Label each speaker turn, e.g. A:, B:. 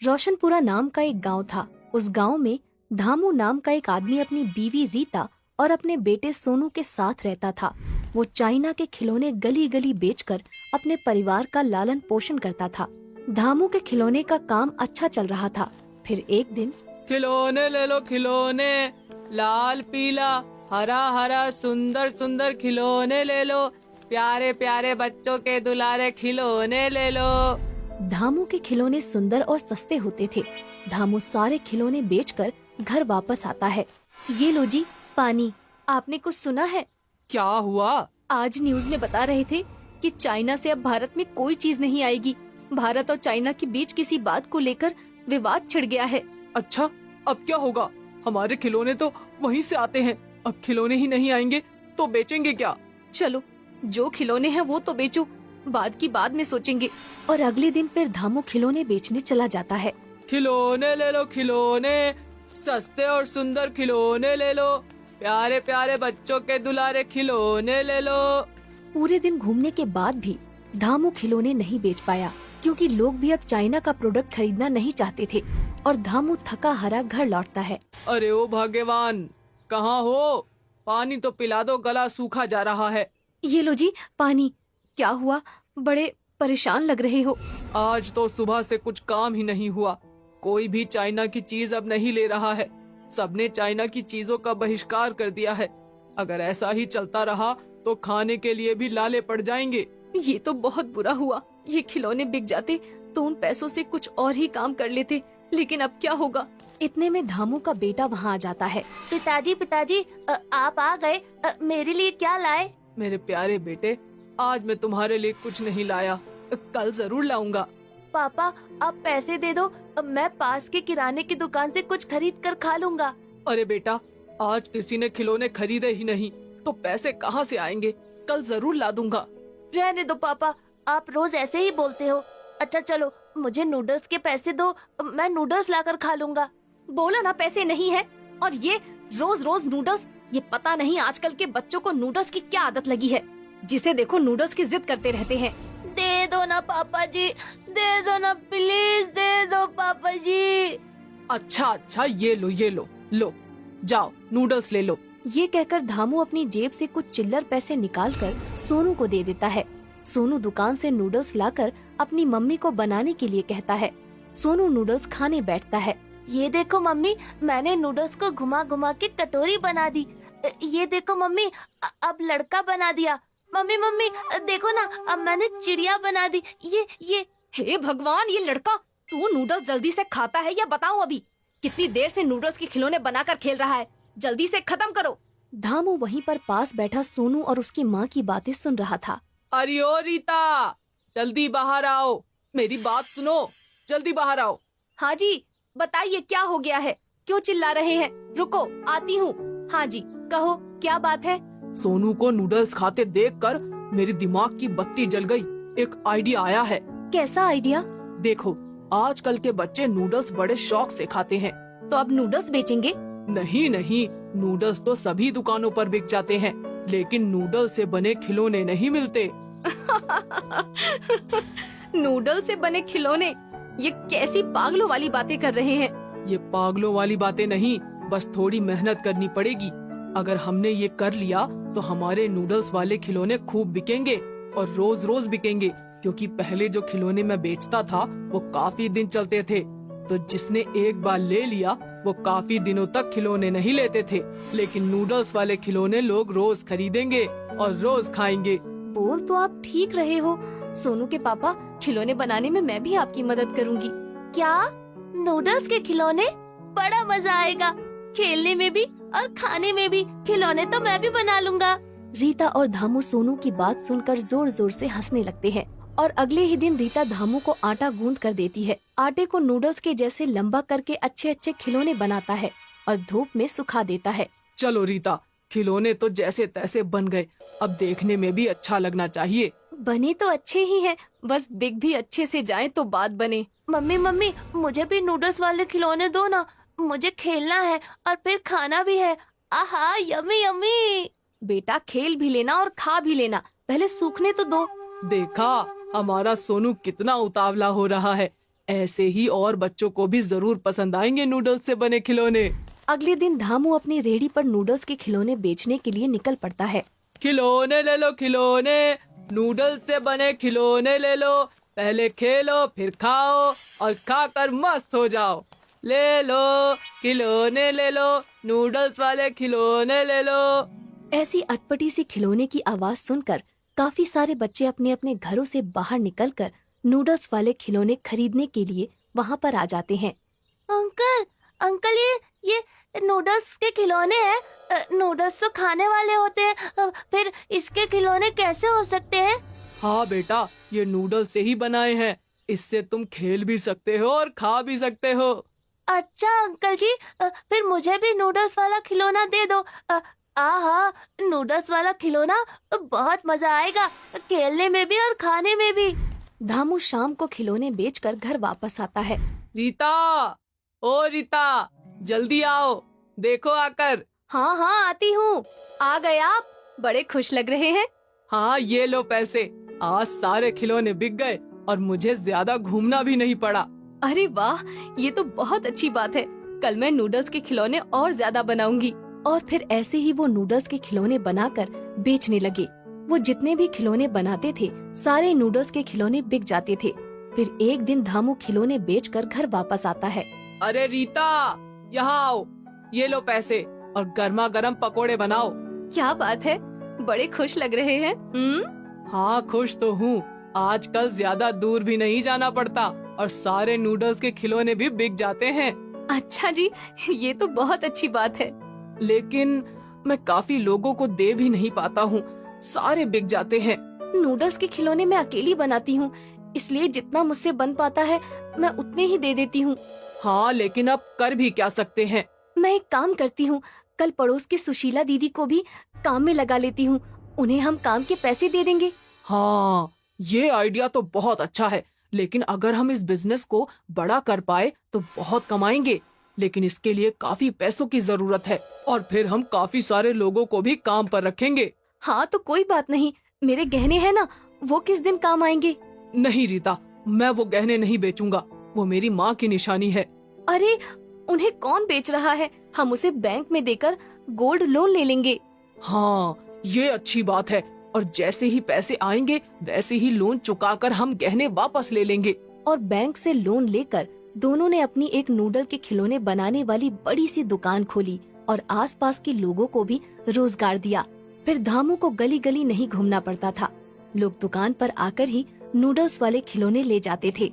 A: रोशनपुरा नाम का एक गांव था। उस गांव में धामू नाम का एक आदमी अपनी बीवी रीता और अपने बेटे सोनू के साथ रहता था। वो चाइना के खिलौने गली गली बेचकर अपने परिवार का लालन पोषण करता था। धामू के खिलौने का काम अच्छा चल रहा था। फिर एक दिन
B: खिलौने ले लो खिलौने, लाल पीला हरा हरा सुंदर सुंदर खिलौने ले लो, प्यारे प्यारे बच्चों के दुलारे खिलौने ले लो।
A: धामू के खिलौने सुंदर और सस्ते होते थे। धामू सारे खिलौने बेचकर घर वापस आता है। ये लो जी पानी। आपने कुछ सुना है?
B: क्या हुआ?
A: आज न्यूज में बता रहे थे कि चाइना से अब भारत में कोई चीज नहीं आएगी। भारत और चाइना के बीच किसी बात को लेकर विवाद छिड़ गया है।
B: अच्छा, अब क्या होगा? हमारे खिलौने तो वहीं से आते हैं। अब खिलौने ही नहीं आएंगे तो बेचेंगे क्या?
A: चलो जो खिलौने हैं वो तो बेचो, बाद की बाद में सोचेंगे। और अगले दिन फिर धामू खिलौने बेचने चला जाता है।
B: खिलौने ले लो खिलौने, सस्ते और सुंदर खिलौने ले लो, प्यारे प्यारे बच्चों के दुलारे खिलौने ले लो।
A: पूरे दिन घूमने के बाद भी धामू खिलौने नहीं बेच पाया, क्योंकि लोग भी अब चाइना का प्रोडक्ट खरीदना नहीं चाहते थे। और धामू थका हारा घर लौटता है।
B: अरे ओ भगवान, कहाँ हो? पानी तो पिला दो, गला सूखा जा रहा है।
A: ये लो जी पानी। क्या हुआ, बड़े परेशान लग रहे हो?
B: आज तो सुबह से कुछ काम ही नहीं हुआ। कोई भी चाइना की चीज अब नहीं ले रहा है। सबने चाइना की चीजों का बहिष्कार कर दिया है। अगर ऐसा ही चलता रहा तो खाने के लिए भी लाले पड़ जाएंगे।
A: ये तो बहुत बुरा हुआ। ये खिलौने बिक जाते तो उन पैसों से कुछ और ही काम कर लेते, लेकिन अब क्या होगा? इतने में धामू का बेटा वहाँ आ जाता है।
C: पिताजी पिताजी, आप आ गए। मेरे लिए क्या लाए?
B: मेरे प्यारे बेटे, आज मैं तुम्हारे लिए कुछ नहीं लाया, कल जरूर लाऊंगा।
C: पापा आप पैसे दे दो, मैं पास के किराने की दुकान से कुछ खरीद कर खा लूंगा।
B: अरे बेटा, आज किसी ने खिलौने खरीदे ही नहीं तो पैसे कहाँ से आएंगे? कल जरूर ला दूंगा।
C: रहने दो पापा, आप रोज ऐसे ही बोलते हो। अच्छा चलो, मुझे नूडल्स के पैसे दो, मैं नूडल्स लाकर खा लूंगा।
A: बोला ना पैसे नहीं है। और ये रोज रोज नूडल्स, ये पता नहीं आजकल के बच्चों को नूडल्स की क्या आदत लगी है। जिसे देखो नूडल्स की जिद करते रहते हैं।
C: दे दो ना पापा जी, दे दो ना, प्लीज दे दो पापा जी।
B: अच्छा अच्छा, ये लो लो, जाओ नूडल्स ले लो।
A: ये कहकर धामू अपनी जेब से कुछ चिल्लर पैसे निकालकर सोनू को दे देता है। सोनू दुकान से नूडल्स लाकर अपनी मम्मी को बनाने के लिए कहता है। सोनू नूडल्स खाने बैठता है।
C: ये देखो मम्मी, मैंने नूडल्स को घुमा घुमा के कटोरी बना दी। ये देखो मम्मी, अब लड़का बना दिया। मम्मी मम्मी देखो ना, अब मैंने चिड़िया बना दी। ये
A: हे भगवान, ये लड़का, तू नूडल्स जल्दी से खाता है या बताऊं अभी? कितनी देर से नूडल्स के खिलौने बनाकर खेल रहा है, जल्दी से खत्म करो। धामू वहीं पर पास बैठा सोनू और उसकी माँ की बातें सुन रहा था।
B: अरे ओ रीता, जल्दी बाहर आओ, मेरी बात सुनो, जल्दी बाहर आओ।
A: हाँ जी, बताइए क्या हो गया है? क्यों चिल्ला रहे हैं? रुको आती हूँ। हाँ जी कहो, क्या बात है?
B: सोनू को नूडल्स खाते देखकर मेरे दिमाग की बत्ती जल गई। एक आइडिया आया है।
A: कैसा आइडिया?
B: देखो, आजकल के बच्चे नूडल्स बड़े शौक से खाते हैं।
A: तो अब नूडल्स बेचेंगे?
B: नहीं नहीं, नूडल्स तो सभी दुकानों पर बिक जाते हैं, लेकिन नूडल्स से बने खिलौने नहीं मिलते।
A: नूडल्स से बने खिलौने? ये कैसी पागलों वाली बातें कर रहे हैं?
B: ये पागलों वाली बातें नहीं, बस थोड़ी मेहनत करनी पड़ेगी। अगर हमने ये कर लिया तो हमारे नूडल्स वाले खिलौने खूब बिकेंगे और रोज रोज बिकेंगे, क्योंकि पहले जो खिलौने मैं बेचता था वो काफी दिन चलते थे। तो जिसने एक बार ले लिया वो काफी दिनों तक खिलौने नहीं लेते थे, लेकिन नूडल्स वाले खिलौने लोग रोज खरीदेंगे और रोज खाएंगे।
A: बोल तो आप ठीक रहे हो सोनू के पापा, खिलौने बनाने में मैं भी आपकी मदद करूंगी।
C: क्या? नूडल्स के खिलौने? बड़ा मजा आएगा, खेलने में भी और खाने में भी। खिलौने तो मैं भी बना लूंगा।
A: रीता और धामू सोनू की बात सुनकर जोर जोर से हंसने लगते हैं। और अगले ही दिन रीता धामू को आटा गूंद कर देती है। आटे को नूडल्स के जैसे लंबा करके अच्छे अच्छे खिलौने बनाता है और धूप में सुखा देता है।
B: चलो रीता, खिलौने तो जैसे तैसे बन गए, अब देखने में भी अच्छा लगना चाहिए।
A: बने तो अच्छे ही हैं, बस बिक भी अच्छे से जाए तो बात बने।
C: मम्मी मम्मी, मुझे भी नूडल्स वाले खिलौने दो ना, मुझे खेलना है और फिर खाना भी है। आहा, यम्मी यम्मी।
A: बेटा खेल भी लेना और खा भी लेना, पहले सूखने तो दो।
B: देखा, हमारा सोनू कितना उतावला हो रहा है। ऐसे ही और बच्चों को भी जरूर पसंद आएंगे नूडल्स से बने खिलौने।
A: अगले दिन धामू अपनी रेहड़ी पर नूडल्स के खिलौने बेचने के लिए निकल पड़ता है।
B: खिलौने ले लो खिलौने, नूडल्स से बने खिलौने ले लो, पहले खेलो फिर खाओ और खाकर मस्त हो जाओ। ले लो खिलौने ले लो, नूडल्स वाले खिलौने ले लो।
A: ऐसी अटपटी सी खिलौने की आवाज सुनकर काफी सारे बच्चे अपने अपने घरों से बाहर निकलकर नूडल्स वाले खिलौने खरीदने के लिए वहाँ पर आ जाते हैं।
C: अंकल अंकल ये नूडल्स के खिलौने हैं। नूडल्स तो खाने वाले होते हैं, फिर इसके खिलौने कैसे हो सकते हैं?
B: हाँ बेटा, ये नूडल्स से ही बनाए हैं। इससे तुम खेल भी सकते हो और खा भी सकते हो।
C: अच्छा अंकल जी, फिर मुझे भी नूडल्स वाला खिलौना दे दो। आहा, नूडल्स वाला खिलौना बहुत मजा आएगा, खेलने में भी और खाने में भी।
A: धामू शाम को खिलौने बेचकर घर वापस आता है।
B: रीता, ओ रीता, जल्दी आओ, देखो आकर।
A: हाँ हाँ आती हूँ। आ गए आप, बड़े खुश लग रहे हैं।
B: हाँ ये लो पैसे, आज सारे खिलौने बिक गए और मुझे ज्यादा घूमना भी नहीं पड़ा।
A: अरे वाह, ये तो बहुत अच्छी बात है। कल मैं नूडल्स के खिलौने और ज्यादा बनाऊंगी। और फिर ऐसे ही वो नूडल्स के खिलौने बनाकर बेचने लगे। वो जितने भी खिलौने बनाते थे सारे नूडल्स के खिलौने बिक जाते थे। फिर एक दिन धामू खिलौने बेचकर घर वापस आता है।
B: अरे रीता, यहाँ आओ, ये लो पैसे और गर्मा गर्म पकोड़े बनाओ।
A: क्या बात है, बड़े खुश लग रहे हैं।
B: हाँ खुश तो हूँ, आजकल ज्यादा दूर भी नहीं जाना पड़ता और सारे नूडल्स के खिलौने भी बिक जाते हैं।
A: अच्छा जी, ये तो बहुत अच्छी बात है।
B: लेकिन मैं काफी लोगों को दे भी नहीं पाता हूँ, सारे बिक जाते हैं।
A: नूडल्स के खिलौने मैं अकेली बनाती हूँ, इसलिए जितना मुझसे बन पाता है मैं उतने ही दे देती हूँ।
B: हाँ लेकिन अब कर भी क्या सकते हैं।
A: मैं एक काम करती हूँ, कल पड़ोस की सुशीला दीदी को भी काम में लगा लेती हूँ। उन्हें हम काम के पैसे दे देंगे।
B: हाँ ये आइडिया तो बहुत अच्छा है, लेकिन अगर हम इस बिजनेस को बड़ा कर पाए तो बहुत कमाएंगे। लेकिन इसके लिए काफी पैसों की जरूरत है और फिर हम काफी सारे लोगों को भी काम पर रखेंगे।
A: हाँ तो कोई बात नहीं, मेरे गहने हैं ना, वो किस दिन काम आएंगे।
B: नहीं रीता, मैं वो गहने नहीं बेचूंगा, वो मेरी माँ की निशानी है।
A: अरे उन्हें कौन बेच रहा है, हम उसे बैंक में देकर गोल्ड लोन ले लेंगे।
B: हाँ ये अच्छी बात है, और जैसे ही पैसे आएंगे वैसे ही लोन चुकाकर हम गहने वापस ले लेंगे।
A: और बैंक से लोन लेकर दोनों ने अपनी एक नूडल के खिलौने बनाने वाली बड़ी सी दुकान खोली और आसपास के लोगों को भी रोजगार दिया। फिर धामू को गली गली नहीं घूमना पड़ता था, लोग दुकान पर आकर ही नूडल्स वाले खिलौने ले जाते थे।